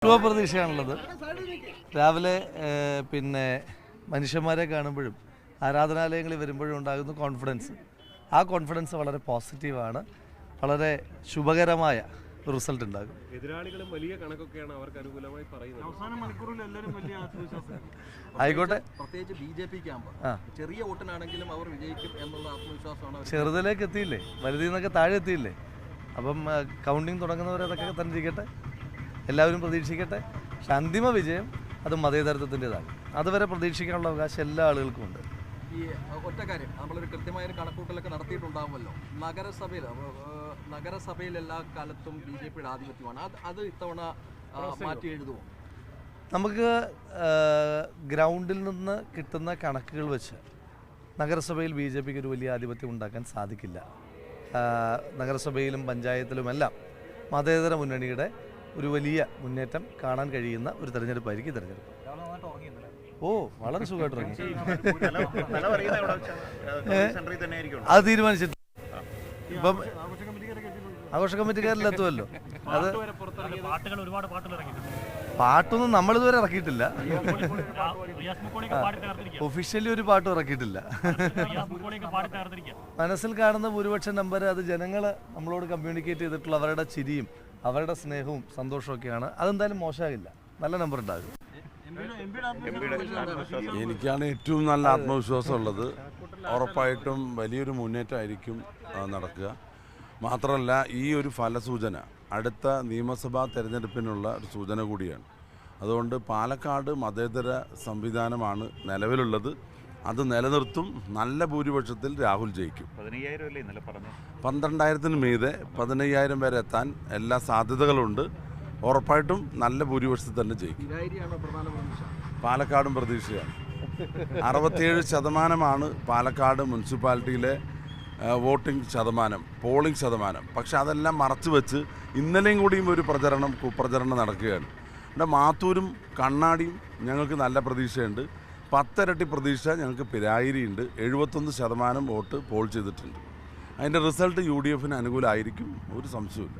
പ്രതീക്ഷയാണുള്ളത്. രാവിലെ പിന്നെ മനുഷ്യന്മാരെ കാണുമ്പോഴും ആരാധനാലയങ്ങളിൽ വരുമ്പോഴും ഉണ്ടാകുന്ന കോൺഫിഡൻസ്, ആ കോൺഫിഡൻസ് വളരെ പോസിറ്റീവാണ്. വളരെ ശുഭകരമായ റിസൾട്ട് ഉണ്ടാകും. എതിരാളികളും വലിയ കണക്കൊക്കെയാണ് അവർക്ക് അനുകൂലമായി പറയുന്നത്. അവസാന മണിക്കൂറിൽ എല്ലാവരും വലിയ ആത്മവിശ്വാസം ആയിക്കോട്ടെ. പ്രത്യേകിച്ച് ബിജെപി ക്യാമ്പ് ചെറിയ വോട്ടിനാണെങ്കിലും അവർ വിജയിക്കും എന്നുള്ള ആത്മവിശ്വാസമാണ്. ചെറുതിലേക്ക് എത്തിയില്ലേ, വലുതിൽ നിന്നൊക്കെ താഴെ എത്തിയില്ലേ. അപ്പം കൗണ്ടിങ് തുടങ്ങുന്നവർ അതൊക്കെ തന്നെ ഇരിക്കട്ടെ, എല്ലാവരും പ്രതീക്ഷിക്കട്ടെ. പക്ഷെ അന്തിമ വിജയം അത് മതേതരത്വത്തിൻ്റെതാണ്. അതുവരെ പ്രതീക്ഷിക്കാനുള്ള അവകാശം എല്ലാ ആളുകൾക്കും ഉണ്ട്. ഈ ഒറ്റ കാര്യം, നമ്മളൊരു കൃത്യമായൊരു കണക്കൂട്ടലൊക്കെ നടത്തിയിട്ടുണ്ടാകുമല്ലോ. നഗരസഭയിൽ എല്ലാ കാലത്തും BJPയുടെ ആധിപത്യമാണ്. അത് ഇത്തവണ മാറ്റി എഴുതുമോ? നമുക്ക് ഗ്രൗണ്ടിൽ നിന്ന് കിട്ടുന്ന കണക്കുകൾ വെച്ച് നഗരസഭയിൽ BJPക്ക് ഒരു വലിയ ആധിപത്യം ഉണ്ടാക്കാൻ സാധിക്കില്ല. നഗരസഭയിലും പഞ്ചായത്തിലുമെല്ലാം മതേതര മുന്നണിയുടെ ഒരു വലിയ മുന്നേറ്റം കാണാൻ കഴിയുന്ന ഒരു തെരഞ്ഞെടുപ്പായിരിക്കും തെരഞ്ഞെടുപ്പ്. ഓ, വളരെ സുഖമായിട്ട് ഇറങ്ങി. അത് തീരുമാനിച്ചിട്ട് ഇപ്പം ആഘോഷ കമ്മിറ്റിക്കാരിലെത്തുമല്ലോ. അത് പാട്ടൊന്നും നമ്മളിതുവരെ ഇറക്കിയിട്ടില്ല. ഒഫീഷ്യലി ഒരു പാട്ടും ഇറക്കിയിട്ടില്ല. മനസ്സിൽ കാണുന്ന ഭൂരിപക്ഷം നമ്പർ അത് ജനങ്ങൾ നമ്മളോട് കമ്മ്യൂണിക്കേറ്റ് ചെയ്തിട്ടുള്ള അവരുടെ ചിരിയും അവരുടെ സ്നേഹവും സന്തോഷമൊക്കെയാണ്. അതെന്തായാലും മോശമാകില്ല, നല്ല നമ്പർ ഉണ്ടാകും. എനിക്കാണ് ഏറ്റവും നല്ല ആത്മവിശ്വാസം ഉള്ളത്. ഉറപ്പായിട്ടും വലിയൊരു മുന്നേറ്റമായിരിക്കും നടക്കുക. മാത്രമല്ല, ഈ ഒരു ഫലസൂചന അടുത്ത നിയമസഭാ തെരഞ്ഞെടുപ്പിനുള്ള ഒരു സൂചന കൂടിയാണ്. അതുകൊണ്ട് പാലക്കാട് മതേതര സംവിധാനമാണ് നിലവിലുള്ളത്. അത് നിലനിർത്തും. നല്ല ഭൂരിപക്ഷത്തിൽ രാഹുൽ ജയിക്കും. 12,000 മീതെ 15,000 വരെ എത്താൻ എല്ലാ സാധ്യതകളുണ്ട്. ഉറപ്പായിട്ടും നല്ല ഭൂരിപക്ഷത്തിൽ തന്നെ ജയിക്കും. പാലക്കാടും പ്രതീക്ഷയാണ്. 67% പാലക്കാട് മുനിസിപ്പാലിറ്റിയിലെ വോട്ടിംഗ് ശതമാനം, പോളിംഗ് ശതമാനം. പക്ഷെ അതെല്ലാം മറച്ചു വെച്ച് ഇന്നലെയും കൂടിയും ഒരു കുപ്രചരണം നടക്കുകയാണ്. ഇവിടെ മാത്തൂരും കണ്ണാടിയും ഞങ്ങൾക്ക് നല്ല പ്രതീക്ഷയുണ്ട്. 10 ഇരട്ടി പ്രതീക്ഷ ഞങ്ങൾക്ക് പിരായിരിയുണ്ട്. 71% വോട്ട് പോൾ ചെയ്തിട്ടുണ്ട്. അതിൻ്റെ റിസൾട്ട് UDFന് അനുകൂലമായിരിക്കും, ഒരു സംശയമില്ല.